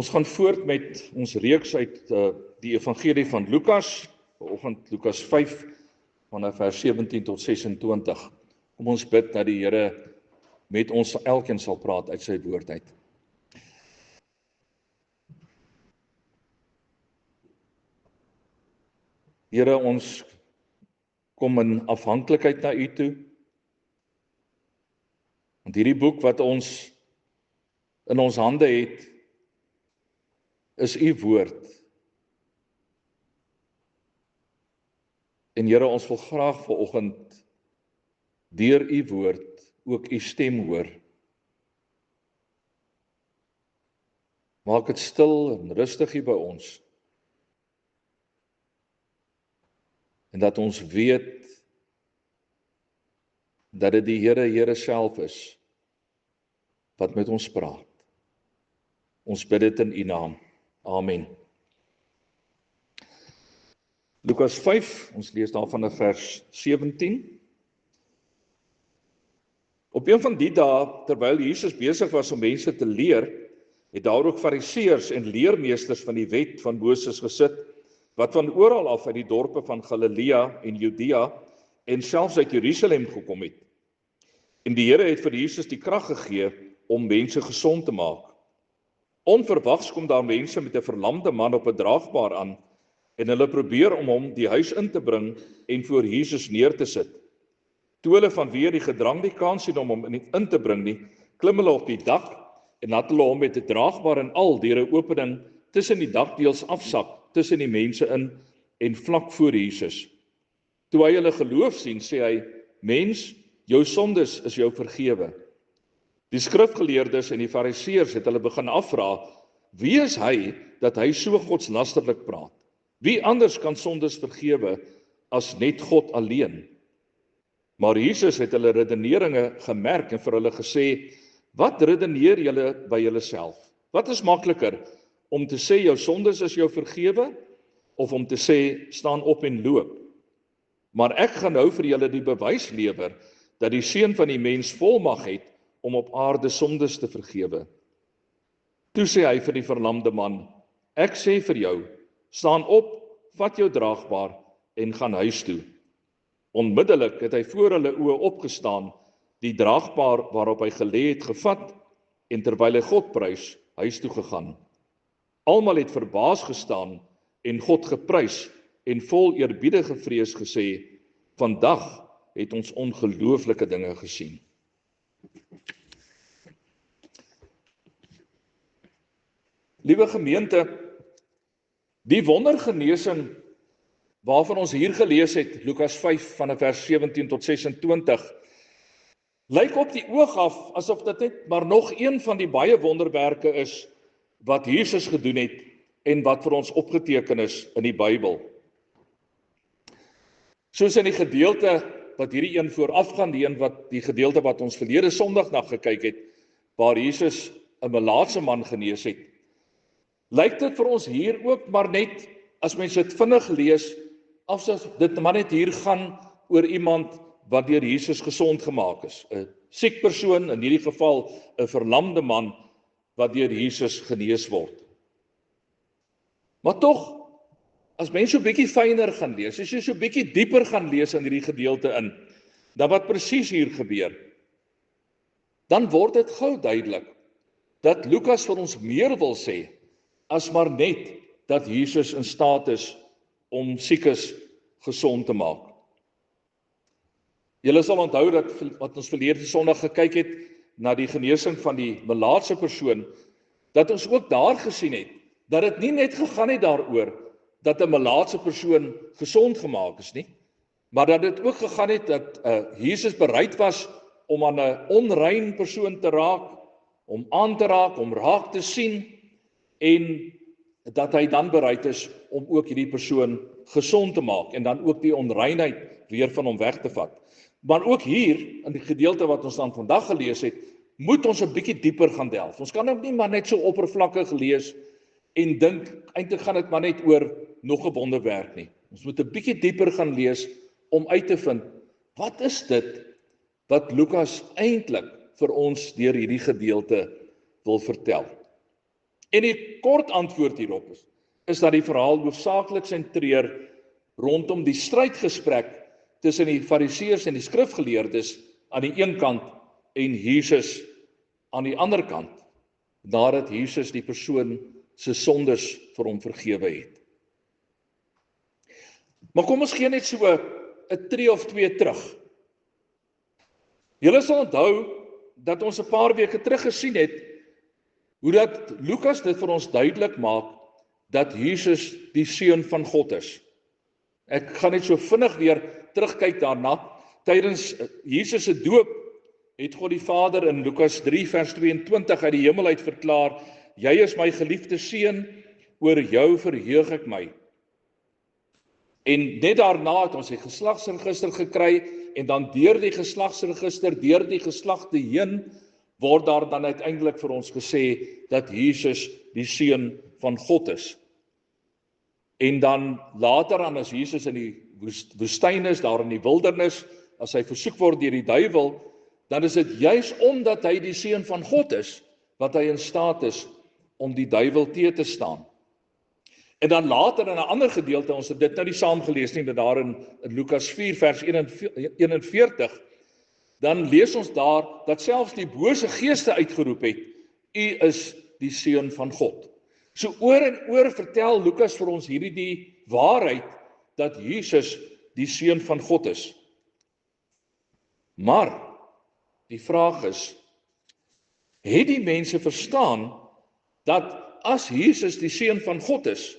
Ons gaan voort met ons reeks uit die evangelie van Lukas, vanoggend Lukas 5, vanaf vers 17 tot 26. Kom ons bid dat die Here met ons elkeen sal praat uit sy woord uit. Here, ons kom in afhanklikheid na U toe. Want hierdie boek wat ons in ons hande het, is U woord. En Here, ons wil graag vanoggend deur U woord ook U stem hoor. Maak dit stil en rustig hier by ons. En dat ons weet dat dit die Here self is wat met ons praat. Ons bid dit in U naam. Amen. Lukas 5, ons lees daarvan in vers 17. Op een van die dae, terwyl Jesus besig was om mense te leer, het daar ook fariseërs en leermeesters van die wet van Moses gesit, wat van oral af uit die dorpe van Galilea en Judea en selfs uit Jerusalem gekom het. En die Here het vir Jesus die krag gegee om mense gesond te maak. Onverwags kom daar mense met 'n verlamde man op 'n draagbaar aan en hulle probeer om hom die huis in te bring en voor Jesus neer te sit. Toe hulle vanweë die gedrang die kans sien om hom in te bring nie, klim hulle op die dak en laat hulle hom met 'n draagbaar en al deur 'n opening tussen die dakdeels afsak tussen die mense in en vlak voor Jesus. Toe hy hulle geloof sien, sê hy: "Mens, jou sondes is jou vergewe." Die skrifgeleerdes en die fariseërs het hulle begin afvra: "Wie is hy dat hy so godslasterlik praat? Wie anders kan sondes vergewe as net God alleen?" Maar Jesus het hulle redeneringe gemerk en vir hulle gesê: "Wat redeneer julle by julleself? Wat is makliker, om te sê jou sondes is jou vergewe, of om te sê staan op en loop? Maar ek gaan nou vir julle die bewys lewer dat die Seun van die Mens volmag het om op aarde sondes te vergewe." Toe sê hy vir die verlamde man: "Ek sê vir jou, staan op, vat jou draagbaar en gaan huis toe." Onmiddellik het hy voor hulle oë opgestaan, die draagbaar waarop hy gelê het gevat en terwyl hy God prys, huis toe gegaan. Almal het verbaas gestaan en God geprys en vol eerbiedige vrees gesê: "Vandag het ons ongelooflike dinge gesien." Liewe gemeente, die wondergenesing waarvan ons hier gelees het, Lukas 5 van vers 17 tot 26, lyk op die oog af asof dit net maar nog een van die baie wonderwerke is wat Jesus gedoen het en wat vir ons opgeteken is in die Bybel. Soos in die gedeelte wat hierdie een voorafgaan, die gedeelte wat ons verlede Sondag na gekyk het, waar Jesus 'n melaatse man genees het, lyk dit vir ons hier ook maar net, as mens dit vinnig lees, asof dit maar net hier gaan oor iemand wat deur Jesus gesond gemaak is. 'n Siek persoon, in hierdie geval 'n verlamde man, wat deur Jesus genees word. Maar tog, as mens so 'n bietjie fyner gaan lees, as jy so 'n bietjie dieper gaan lees in hierdie gedeelte in, dan wat presies hier gebeur, dan word dit gou duidelik dat Lukas vir ons meer wil sê as maar net dat Jesus in staat is om siekes gesond te maak. Julle sal onthou dat wat ons verlede Sondag gekyk het na die genesing van die melaatse persoon, dat ons ook daar gesien het dat dit nie net gegaan het daaroor dat 'n melaatse persoon gesond gemaak is nie, maar dat dit ook gegaan het dat Jesus bereid was om aan 'n onrein persoon te raak, om aan te raak, om raak te sien, en dat hy dan bereid is om ook hierdie persoon gesond te maak en dan ook die onreinheid weer van hom weg te vat. Maar ook hier, in die gedeelte wat ons dan vandag gelees het, moet ons 'n bietjie dieper gaan delf. Ons kan ook nie maar net so oppervlakkig lees en dink, eintlik gaan dit maar net oor nog 'n wonderwerk nie. Ons moet 'n bietjie dieper gaan lees om uit te vind, wat is dit wat Lukas eintlik vir ons deur hierdie gedeelte wil vertel? En die kort antwoord hierop is dat die verhaal hoofsaaklik sentreer rondom die strydgesprek tussen die Fariseërs en die skrifgeleerdes aan die een kant en Jesus aan die ander kant, nadat Jesus die persoon se sondes vir hom vergewe het. Maar kom ons gee net so 'n tree of twee terug. Julle sal onthou dat ons 'n paar weke terug gesien het hoe dat Lukas dit vir ons duidelik maak dat Jesus die seun van God is. Ek gaan net so vinnig weer terugkyk daarna. Tydens Jesus se doop het God die Vader in Lukas 3 vers 22 uit die hemel uit verklaar: "Jy is my geliefde seun, oor jou verheug ek my." En net daarna het ons die geslagsregister gekry en dan deur die geslagsregister, deur die geslagte heen, word daar dan uiteindelik vir ons gesê dat Jesus die seun van God is. En dan later aan as Jesus in die woestyn is, daar in die wildernis, as hy versoek word deur die duiwel, dan is dit juis omdat hy die seun van God is, wat hy in staat is om die duiwel teë te staan. En dan later in 'n ander gedeelte, ons het dit nou nie saam gelees nie, maar daar in Lukas 4 vers 41, dan lees ons daar dat selfs die bose geeste uitgeroep het: "U is die seun van God." So oor en oor vertel Lukas vir ons hierdie die waarheid dat Jesus die seun van God is. Maar die vraag is, het die mense verstaan dat as Jesus die seun van God is,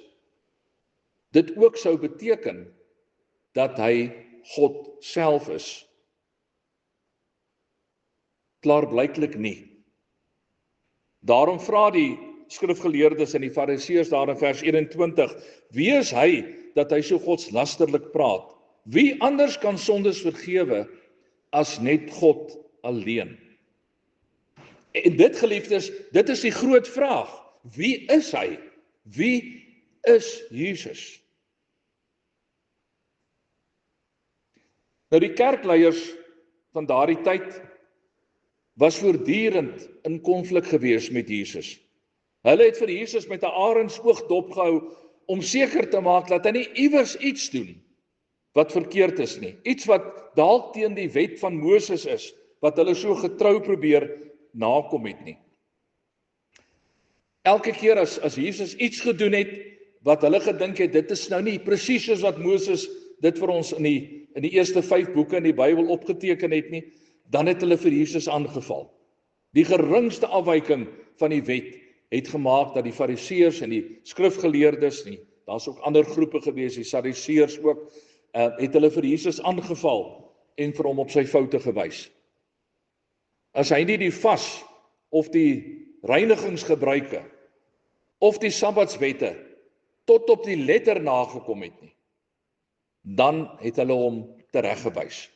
dit ook sou beteken dat hy God self is? Klaarblyklik nie. Daarom vra die skrifgeleerdes en die Fariseërs daar in vers 21, wie is hy dat hy so godslasterlik praat? Wie anders kan sondes vergewe as net God alleen? En dit, geliefdes, dit is die groot vraag. Wie is hy? Wie is Jesus? Nou die kerkleiers van daardie tyd was voortdurend in konflik gewees met Jesus. Hulle het vir Jesus met 'n arendsoog dopgehou om seker te maak dat hy nie iewers iets doen wat verkeerd is nie. Iets wat dalk teen die wet van Moses is, wat hulle so getrou probeer nakom het nie. Elke keer as Jesus iets gedoen het wat hulle gedink het, dit is nou nie presies soos wat Moses dit vir ons in die eerste 5 boeke in die Bybel opgeteken het nie, dan het hulle vir Jesus aangeval. Die geringste afwyking van die wet het gemaak dat die Fariseërs en die skrifgeleerdes nie, daar's ook ander groepe gewees, die Sadduseërs ook, het hulle vir Jesus aangeval en vir hom op sy foute gewys. As hy nie die vas of die reinigingsgebruike of die Sabbatswette tot op die letter nagekom het nie, dan het hulle hom tereggewys.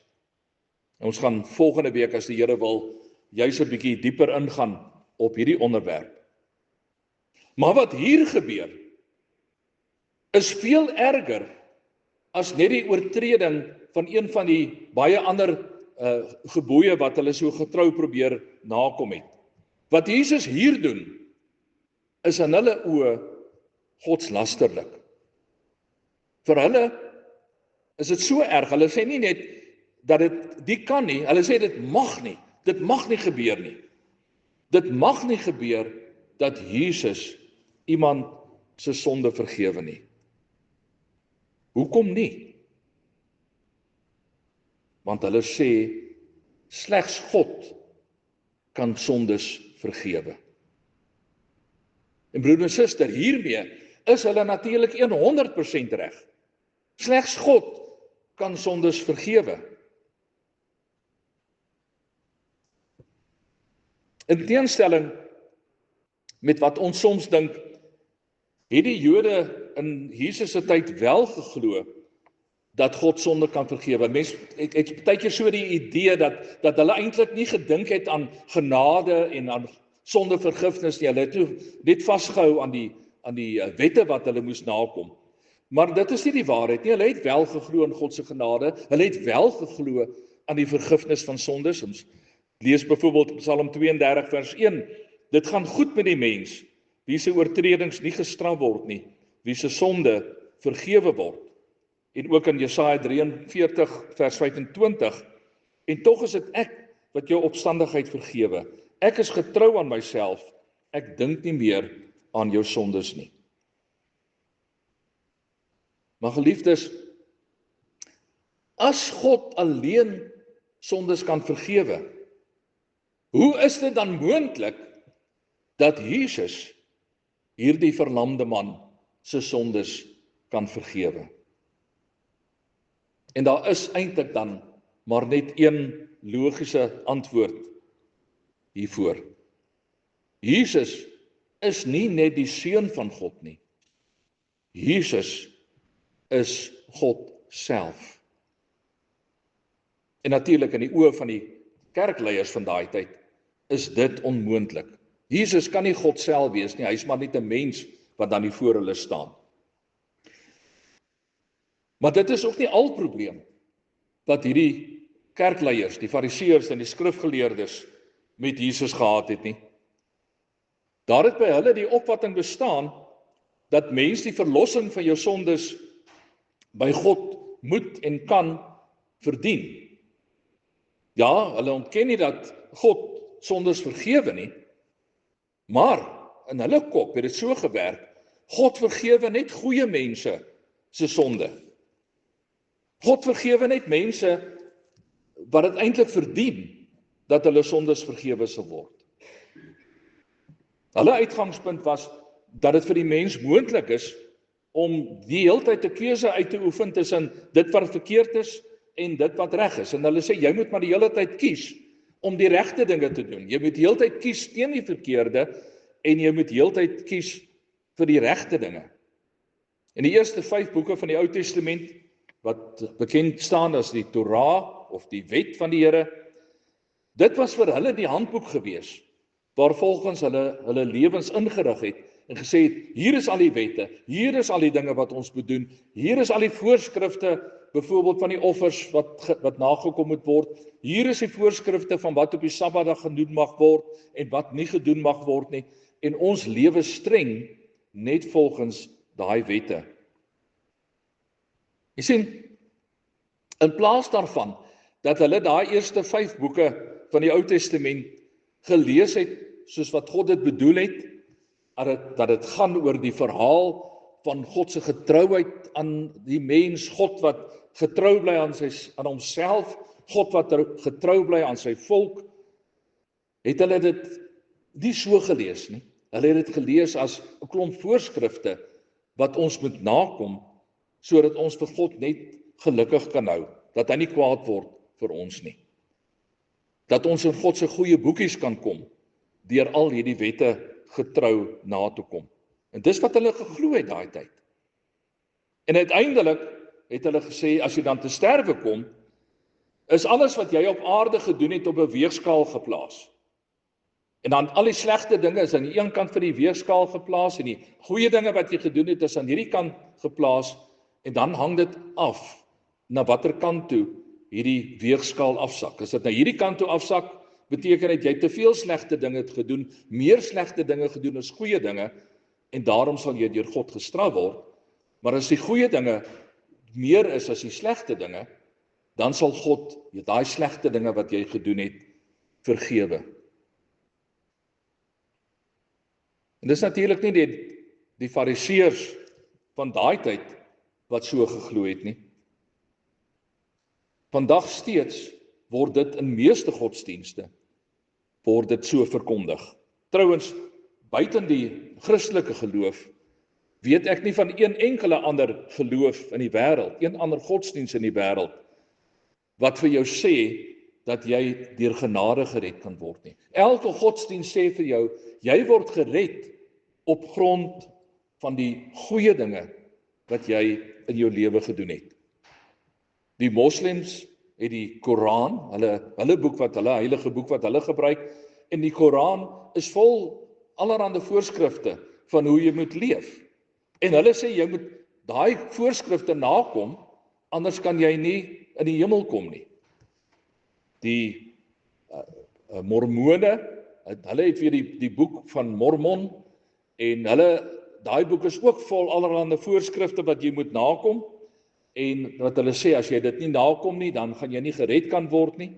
Ons gaan volgende week, as die Here wil, juis 'n bietjie dieper ingaan op hierdie onderwerp. Maar wat hier gebeur, is veel erger as net die oortreding van een van die baie ander gebooie wat hulle so getrou probeer nakom het. Wat Jesus hier doen, is in hulle oë godslasterlik. Vir hulle is dit so erg, hulle sê nie net dat dit kan nie, hulle sê dit mag nie gebeur nie. Dit mag nie gebeur dat Jesus iemand se sonde vergewe nie. Hoekom nie? Want hulle sê, slegs God kan sondes vergewe. En broer en suster, hiermee is hulle natuurlik 100% reg. Slegs God kan sondes vergewe. In teenstelling met wat ons soms dink, het die Jode in Jesus se tyd wel geglo dat God sonde kan vergewe. Mense het baie keer so die idee dat hulle eintlik nie gedink het aan genade en aan sondevergifnis nie. Hulle het net vasgehou aan die wette wat hulle moes nakom. Maar dit is nie die waarheid nie. Hulle het wel geglo in God se genade. Hulle het wel geglo aan die vergifnis van sondes. Ons lees byvoorbeeld Psalm 32 vers 1. Dit gaan goed met die mens wie se oortredings nie gestraf word nie, wie se sonde vergewe word. En ook in Jesaja 43 vers 25, en tog is dit ek wat jou opstandigheid vergewe. Ek is getrou aan myself, ek dink nie meer aan jou sondes nie. Maar geliefdes, as God alleen sondes kan vergewe, hoe is dit dan moontlik dat Jesus hierdie verlamde man se sondes kan vergewe? En daar is eintlik dan maar net een logiese antwoord hiervoor. Jesus is nie net die seun van God nie. Jesus is God self. En natuurlik in die oë van die kerkleiers van daai tyd is dit onmoontlik. Jesus kan nie God self wees nie, hy is maar net 'n mens wat dan voor hulle staan. Maar dit is ook nie al probleem wat hierdie kerkleiers, die fariseërs en die skrifgeleerdes met Jesus gehad het nie. Daar het by hulle die opvatting bestaan dat mens die verlossing van jou sondes by God moet en kan verdien. Ja, hulle ontken nie dat God sondes vergewe nie, maar in hulle kop het dit so gewerk, God vergewe net goeie mense se sonde. God vergewe net mense wat dit eintlik verdien dat hulle sondes vergewe sal word. Hulle uitgangspunt was dat dit vir die mens moontlik is om die heeltyd 'n keuse uit te oefen tussen dit wat verkeerd is en dit wat reg is. En hulle sê jy moet maar die hele tyd kies om die regte dinge te doen. Jy moet die hele tyd kies teen die verkeerde en jy moet die hele tyd kies vir die regte dinge. In die eerste 5 boeke van die Ou Testament wat bekend staan as die Torah of die wet van die Here, dit was vir hulle die handboek gewees waarvolgens hulle lewens ingerig het en gesê het, hier is al die wette, hier is al die dinge wat ons moet doen, hier is al die voorskrifte, byvoorbeeld van die offers wat nagekom moet word, hier is die voorskrifte van wat op die Sabbatdag gedoen mag word en wat nie gedoen mag word nie, en ons lewe streng net volgens daai wette. Jy sien, in plaas daarvan dat hulle daai eerste 5 boeke van die Ou Testament gelees het soos wat God dit bedoel het, dat dit gaan oor die verhaal van God se getrouheid aan die mens, God wat getrou bly aan homself, God wat getrou bly aan sy volk, het hulle dit nie so gelees nie. Hulle het dit gelees as 'n klomp voorskrifte wat ons moet nakom, sodat ons vir God net gelukkig kan hou, dat hy nie kwaad word vir ons nie. Dat ons in God se goeie boekies kan kom, deur al hierdie wette getrou na te kom. En dis wat hulle geglo het daai tyd. En uiteindelik het hulle gesê, as jy dan te sterwe kom, is alles wat jy op aarde gedoen het op 'n weegskaal geplaas. En dan al die slegte dinge is aan die een kant van die weegskaal geplaas, en die goeie dinge wat jy gedoen het is aan hierdie kant geplaas, en dan hang dit af na watter kant toe hierdie weegskaal afsak. As dit na hierdie kant toe afsak, beteken dit jy te veel slegte dinge het gedoen, meer slegte dinge gedoen as goeie dinge, en daarom sal jy deur God gestraf word. Maar as die goeie dinge meer is as die slegte dinge, dan sal God daai slegte dinge wat jy gedoen het, vergewe. En dis natuurlik nie die fariseërs van daai tyd wat so geglo het nie. Vandag steeds word dit in meeste godsdienste word dit so verkondig. Trouwens, buiten die Christelike geloof, weet ek nie van een enkele ander geloof in die wêreld, een ander godsdienst in die wêreld, wat vir jou sê dat jy deur genade gered kan word nie. Elke godsdienst sê vir jou, jy word gered op grond van die goeie dinge wat jy in jou lewe gedoen het. Die moslems het die Koran, hulle boek wat hulle heilige boek wat hulle gebruik, en die Koran is vol allerhande voorskrifte van hoe jy moet leef. En hulle sê jy moet daai voorskrifte nakom, anders kan jy nie in die hemel kom nie. Die Mormone, hulle het weer die boek van Mormon, En daai boek is ook vol allerlei voorskrifte wat jy moet nakom, en wat hulle sê, as jy dit nie nakom nie, dan gaan jy nie gered kan word nie.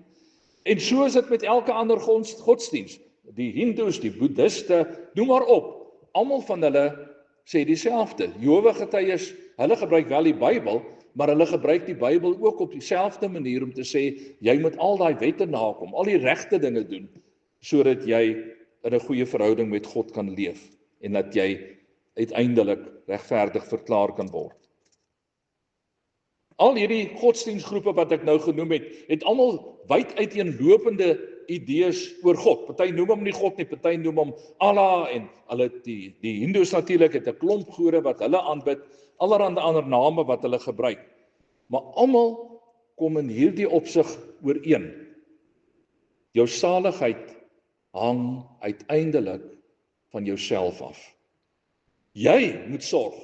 En so is dit met elke ander godsdiens. Die Hindoes, die Boeddhiste, noem maar op. Almal van hulle sê dieselfde. Jehovah-getuies, hulle gebruik wel die Bybel, maar hulle gebruik die Bybel ook op dieselfde manier om te sê, jy moet al daai wette nakom, al die regte dinge doen, sodat jy in 'n goeie verhouding met God kan leef, en dat jy uiteindelik regverdig verklaar kan word. Al hierdie godsdienstgroepe wat ek nou genoem het almal wyd uiteenlopende idees oor God. Party noem hom nie God nie, party noem hom Allah, en hulle die Hindoes natuurlik het 'n klomp gode wat hulle aanbid, allerhande ander name wat hulle gebruik. Maar almal kom in hierdie opsig ooreen. Jou saligheid hang uiteindelik van jouself af. Jy moet sorg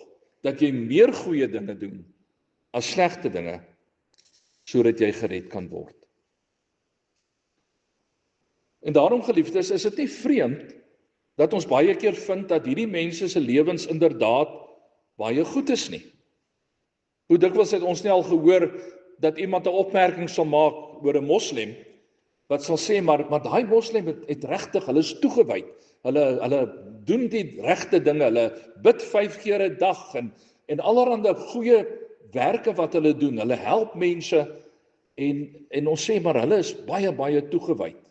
dat jy meer goeie dinge doen as slegte dinge, sodat jy gered kan word. En daarom, geliefdes, is dit nie vreemd dat ons baie keer vind dat hierdie mense se lewens inderdaad baie goed is nie. Hoe dikwels het ons nie al gehoor dat iemand 'n opmerking sal maak oor 'n moslim, wat sal sê, maar daai moslim het regtig, hulle is toegewyd, hulle doen die regte dinge, hulle bid 5 keer 'n dag, en allerhande goeie werke wat hulle doen, hulle help mense, en ons sê, maar hulle is baie toegewyd.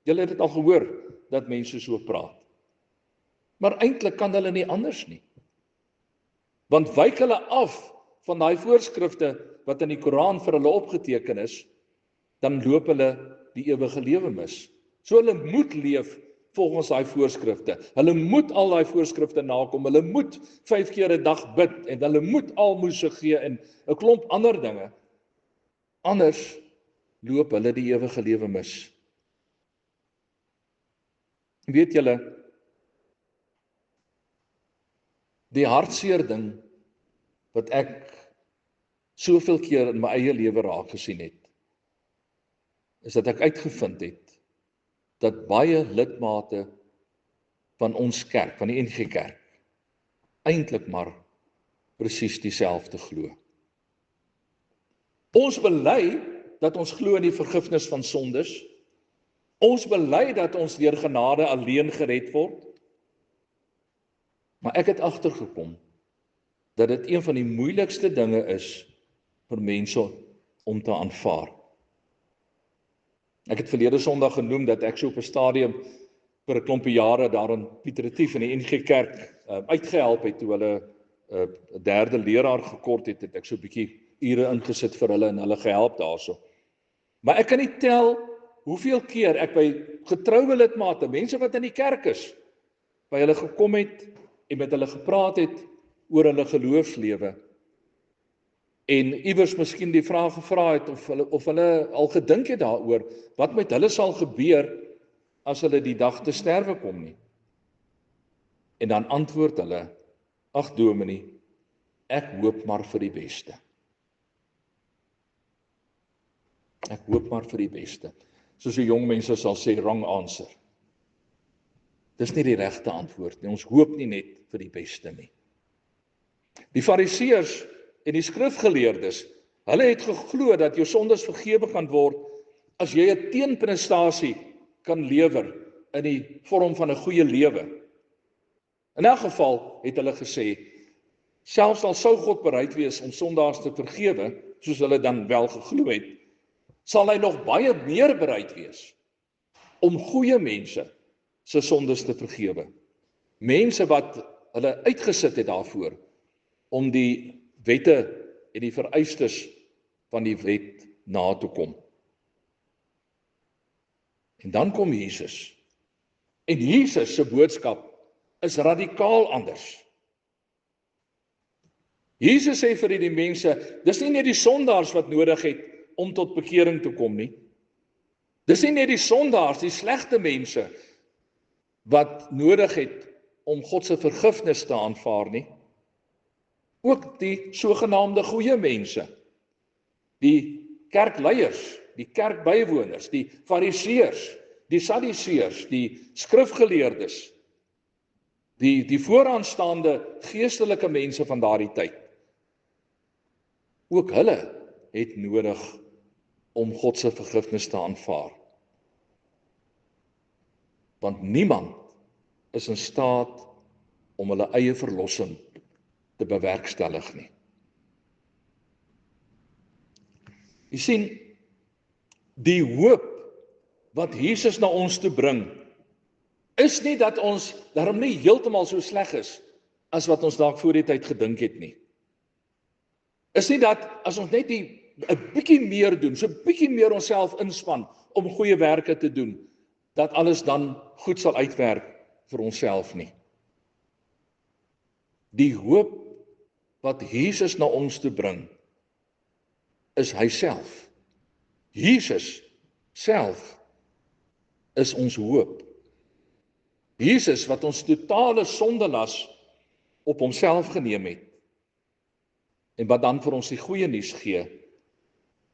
Julle het dit al gehoor, dat mense so praat. Maar eintlik kan hulle nie anders nie. Want wyk hulle af van daai voorskrifte wat in die Koran vir hulle opgeteken is, dan loop hulle die ewige lewe mis. So hulle moet leef volgens daai voorskrifte. Hulle moet al daai voorskrifte nakom, hulle moet 5 keer 'n dag bid, en hulle moet almoses gee, en 'n klomp ander dinge. Anders loop hulle die ewige lewe mis. Weet julle, die hartseer ding wat ek soveel keer in my eie lewe raak gesien het, is dat ek uitgevind het dat baie lidmate van ons kerk, van die NG Kerk, eintlik maar presies dieselfde glo. Ons bely dat ons glo in die vergifnis van sondes. Ons bely dat ons deur genade alleen gered word. Maar ek het agtergekom dat dit een van die moeilikste dinge is vir mense om te aanvaar. Ek het verlede Sondag genoem dat ek so op 'n stadium vir 'n klompie jare daar in Piet Retief in die NG Kerk uitgehelp het, toe hulle 'n derde leraar gekort het ek so 'n bietjie ure ingesit vir hulle en hulle gehelp daarso. Maar ek kan nie tel hoeveel keer ek by getroue lidmate, mense wat in die kerk is, by hulle gekom het en met hulle gepraat het oor hulle geloofslewe, en iewers miskien die vraag gevra het of hulle al gedink het daaroor wat met hulle sal gebeur as hulle die dag te sterwe kom nie. En dan antwoord hulle, ag dominee, ek hoop maar vir die beste. Ek hoop maar vir die beste. Soos die jong mense sal sê, wrong answer. Dis nie die regte antwoord nie. Ons hoop nie net vir die beste nie. Die Fariseërs en die skrifgeleerdes, hulle het geglo dat jou sondes vergewe kan word as jy 'n teenprestasie kan lewer in die vorm van 'n goeie lewe. In elk geval het hulle gesê, selfs al sou God bereid wees om sondaars te vergewe, soos hulle dan wel geglo het, sal hy nog baie meer bereid wees om goeie mense se sondes te vergewe. Mense wat hulle uitgesit het daarvoor om die wette en die vereistes van die wet na te kom. En dan kom Jesus. En Jesus se boodskap is radikaal anders. Jesus sê vir die mense, dis nie net die sondaars wat nodig het om tot bekering te kom nie. Dis nie net die sondaars, die slegte mense, wat nodig het om God se vergifnis te aanvaar nie. Ook die sogenaamde goeie mense, die kerkleiers, die kerkbywoners, die fariseërs, die sadduseërs, die skrifgeleerdes, Die vooraanstaande geestelike mense van daardie tyd, ook hulle het nodig om God se vergifnis te aanvaar. Want niemand is in staat om hulle eie verlossing te bewerkstellig nie. Jy sien, die hoop wat Jesus na ons toe bring, is nie dat ons daarom nie heeltemal so sleg is as wat ons dalk voor die tyd gedink het nie. Is nie dat as ons net 'n bietjie meer doen, so 'n bietjie meer onsself inspann om goeie werke te doen, dat alles dan goed sal uitwerk vir onsself nie. Die hoop wat Jesus na ons toe bring, is hy self. Jesus self is ons hoop. Jesus wat ons totale sondelas op homself geneem het, en wat dan vir ons die goeie nuus gee,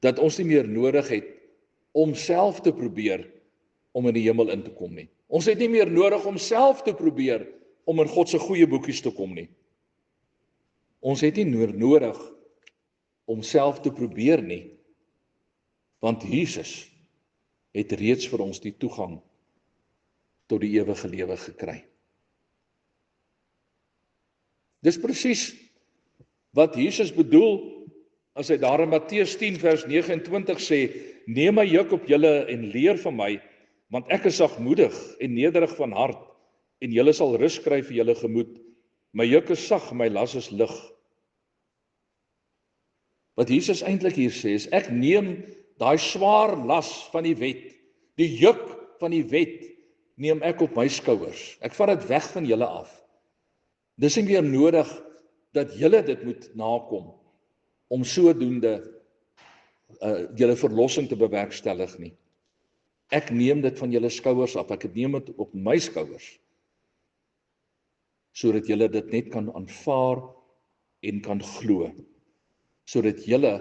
dat ons nie meer nodig het om self te probeer om in die hemel in te kom nie. Ons het nie meer nodig om self te probeer om in God se goeie boekies te kom nie. Ons het nie nodig om self te probeer nie, want Jesus het reeds vir ons die toegang tot die ewige lewe gekry. Dis presies wat Jesus bedoel as hy daar in Matteus 10 vers 29 sê, neem my juk op julle en leer van my, want ek is sagmoedig en nederig van hart, en julle sal rus kry vir julle gemoed. My juk is sag, my las is lig. Wat Jesus eintlik hier sê is, ek neem daai swaar las van die wet, die juk van die wet, neem ek op my skouers. Ek vat dit weg van julle af. Dis nie meer nodig dat julle dit moet nakom om sodoende julle verlossing te bewerkstellig nie. Ek neem dit van julle skouers af, ek neem dit op my skouers, sodat julle dit net kan aanvaar en kan glo, sodat julle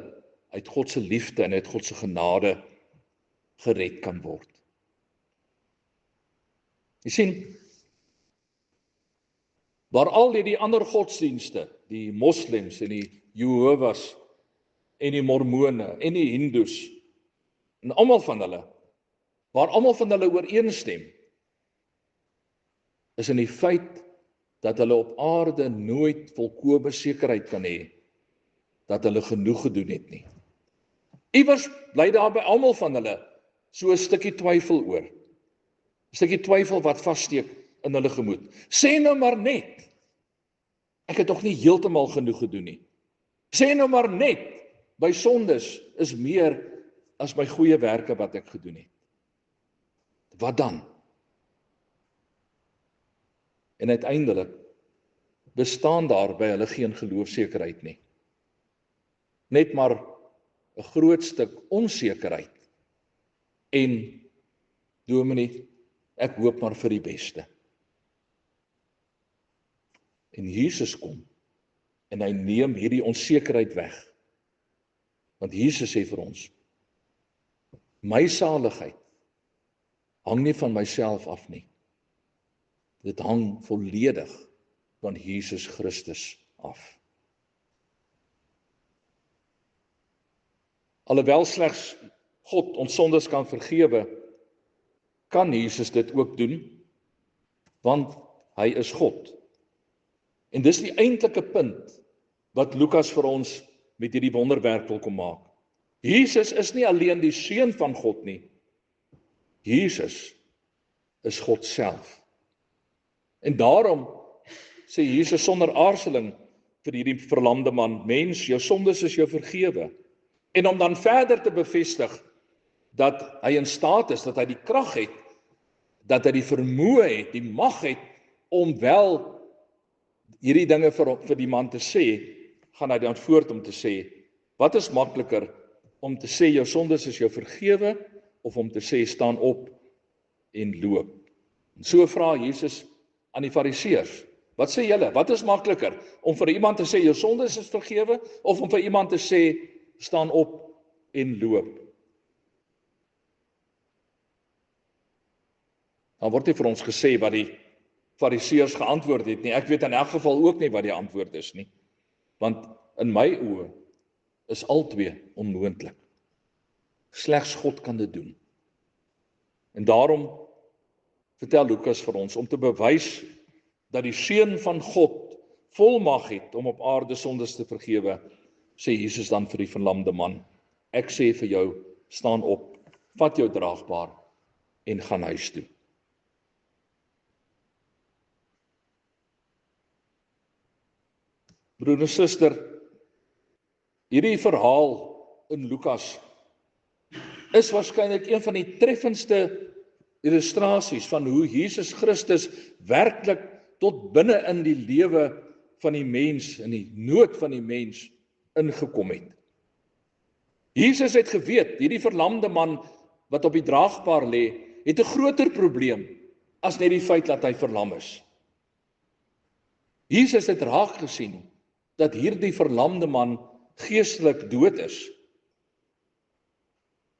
uit God se liefde en uit God se genade gered kan word. Jy sien, waar al die ander godsdienste, die moslems en die Jehovah's en die mormone en die hindoes en almal van hulle, waar almal van hulle ooreenstem, is in die feit dat hulle op aarde nooit volkome sekerheid kan hê dat hulle genoeg gedoen het nie. Iewers bly daar by almal van hulle so 'n stukkie twyfel oor. 'n Stukkie twyfel wat vassteek in hulle gemoed. Sê nou maar net, ek het tog nie heeltemal genoeg gedoen nie. Sê nou maar net, my sondes is meer as my goeie werke wat ek gedoen het. Wat dan? En uiteindelik bestaan daar by hulle geen geloofsekerheid nie. Net maar 'n groot stuk onsekerheid. En dominee, ek hoop maar vir die beste. En Jesus kom en hy neem hierdie onsekerheid weg. Want Jesus sê vir ons, my saligheid hang nie van myself af nie. Dit hang volledig van Jesus Christus af. Alhoewel slegs God ons sondes kan vergewe, kan Jesus dit ook doen, want hy is God. En dis die eintlike punt wat Lukas vir ons met hierdie wonderwerk wil kom maak. Jesus is nie alleen die seun van God nie. Jesus is God self. En daarom sê Jesus sonder aarzeling vir hierdie verlamde man, mens, jou sondes is jou vergewe. En om dan verder te bevestig dat hy in staat is, dat hy die krag het, dat hy die vermoë het, die mag het om wel hierdie dinge vir die man te sê, gaan hy dan voort om te sê, wat is makliker om te sê jou sondes is jou vergewe of om te sê staan op en loop? En so vra Jesus aan die fariseërs, wat sê julle? Wat is makliker om vir iemand te sê jou sondes is vergewe of om vir iemand te sê staan op en loop? Dan word vir ons gesê wat die Fariseërs geantwoord het nie. Ek weet in elk geval ook nie wat die antwoord is nie. Want in my oë is albei onmoontlik. Slegs God kan dit doen. En daarom vertel Lukas vir ons, om te bewys dat die Seun van God volmag het om op aarde sondes te vergewe, sê Jesus dan vir die verlamde man, ek sê vir jou, staan op, vat jou draagbaar en gaan huis toe. Broer en suster, hierdie verhaal in Lukas is waarskynlik een van die treffendste illustrasies van hoe Jesus Christus werklik tot binne in die lewe van die mens, in die nood van die mens, ingekom het. Jesus het geweet, hierdie verlamde man wat op die draagbaar lê, het 'n groter probleem as net die feit dat hy verlam is. Jesus het raak gesien dat hierdie verlamde man geestelik dood is.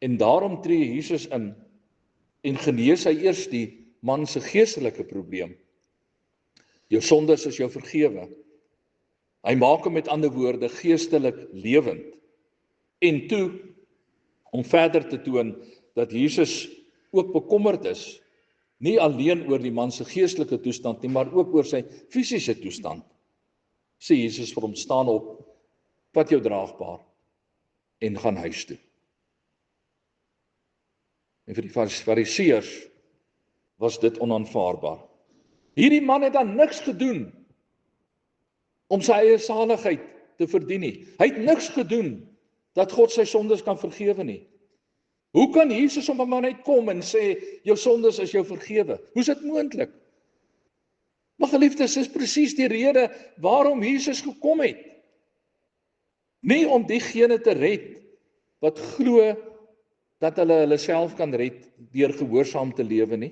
En daarom tree Jesus in en genees hy eers die man se geestelike probleem. Jou sondes is jou vergewe. Hy maak hom met ander woorde geestelik lewend. En toe, om verder te toon dat Jesus ook bekommerd is, nie alleen oor die man se geestelike toestand nie, maar ook oor sy fisiese toestand, sê Jesus vir hom, staan op, vat jou draagbaar en gaan huis toe. En vir die Fariseërs was dit onaanvaarbaar. Hierdie man het dan niks gedoen om sy eie saligheid te verdien nie. Hy het niks gedoen dat God sy sondes kan vergewe nie. Hoe kan Jesus op 'n man uitkom en sê, jou sondes is jou vergewe? Hoe is dit moontlik? Maar geliefdes, is presies die rede waarom Jesus gekom het. Nie om diegene te red wat glo dat hulle self kan red deur gehoorsaam te lewe nie.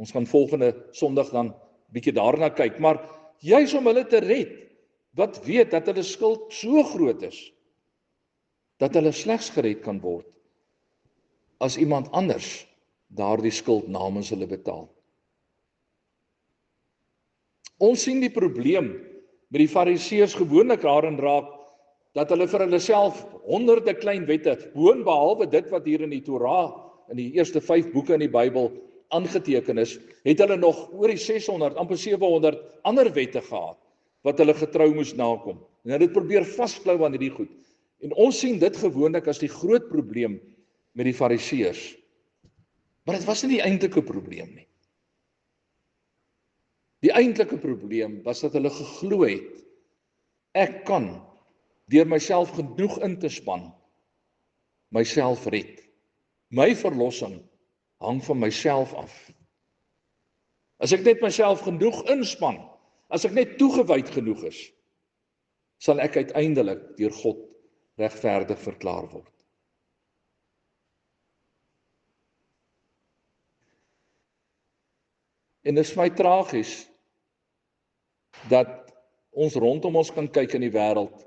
Ons gaan volgende Sondag dan bietjie daarna kyk, maar juis om hulle te red wat weet dat hulle skuld so groot is dat hulle slegs gered kan word as iemand anders daardie skuld namens hulle betaal. Ons sien die probleem met die Fariseërs gewoonlik daarin raak dat hulle vir hulle self honderde klein wette, boonbehalwe dit wat hier in die Torah, in die eerste 5 boeke in die Bybel aangeteken is, het hulle nog oor die 600, amper 700 ander wette gehad wat hulle getrou moes nakom. En hulle het probeer vasklou aan hierdie goed. En ons sien dit gewoonlik as die groot probleem met die Fariseërs. Maar dit was nie die eintlike probleem nie. Die eintlike probleem was dat hulle geglo het, ek kan deur myself genoeg in te span, myself red. My verlossing hang van myself af. As ek net myself genoeg inspan, as ek net toegewyd genoeg is, sal ek uiteindelik deur God regverdig verklaar word. En dit is my tragies dat ons rondom ons kan kyk in die wêreld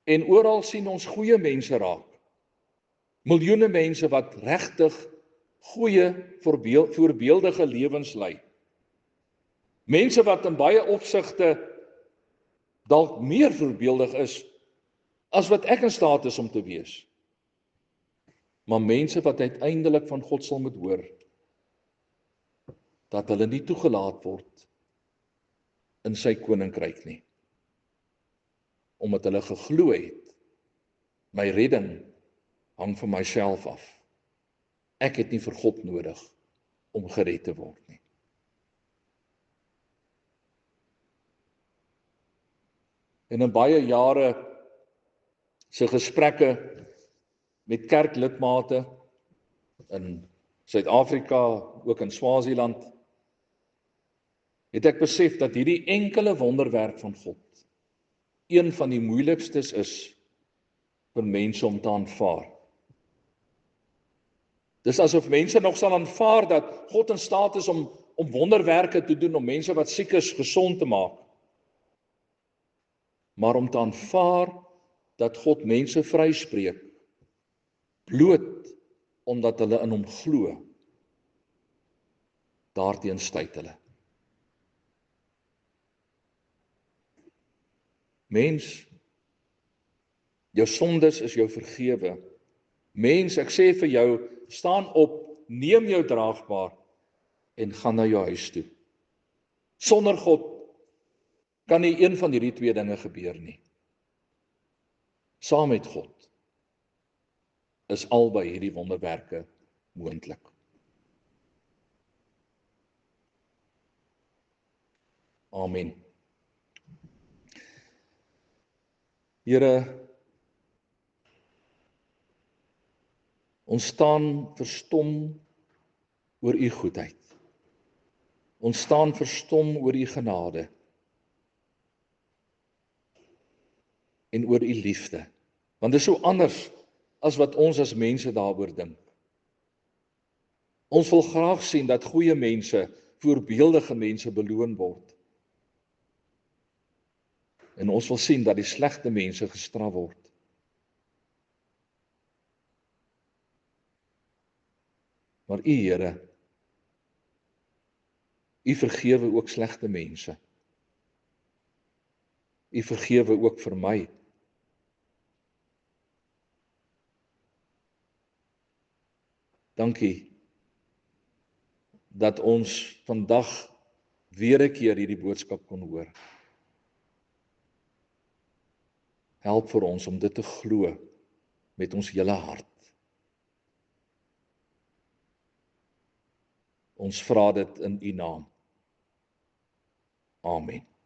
en oral sien ons goeie mense raak. Miljoene mense wat regtig goeie voorbeeldige lewens lei. Mense wat in baie opsigte dalk meer voorbeeldig is as wat ek in staat is om te wees. Maar mense wat uiteindelik van God sal moet hoor dat hulle nie toegelaat word in sy koninkryk nie. Omdat hulle geglo het, my redding hang van myself af. Ek het nie vir God nodig om gered te word nie. En in baie jare se gesprekke met kerklidmate in Suid-Afrika, ook in Swaziland, het ek besef dat hierdie enkele wonderwerk van God een van die moeilikstes is vir mense om te aanvaar. Dis asof mense nog sal aanvaar dat God in staat is om wonderwerke te doen, om mense wat siek is gesond te maak. Maar om te aanvaar dat God mense vryspreek, bloot omdat hulle in hom glo, daarteen stuit hulle. Mens, jou sondes is jou vergewe. Mens, ek sê vir jou, staan op, neem jou draagbaar en gaan na jou huis toe. Sonder God kan nie een van hierdie twee dinge gebeur nie. Saam met God is albei hierdie wonderwerke moontlik. Amen. Here, ons staan verstom oor u goedheid. Ons staan verstom oor u genade en oor u liefde. Want dit is so anders as wat ons as mense daaroor dink. Ons wil graag sien dat goeie mense, voorbeeldige mense beloon word. En ons wil sien dat die slegte mense gestraf word. Maar u, Here, u vergewe ook slegte mense. U vergewe ook vir my. Dankie dat ons vandag weer 'n keer hierdie boodskap kon hoor. Help vir ons om dit te glo met ons hele hart. Ons vra dit in u naam. Amen.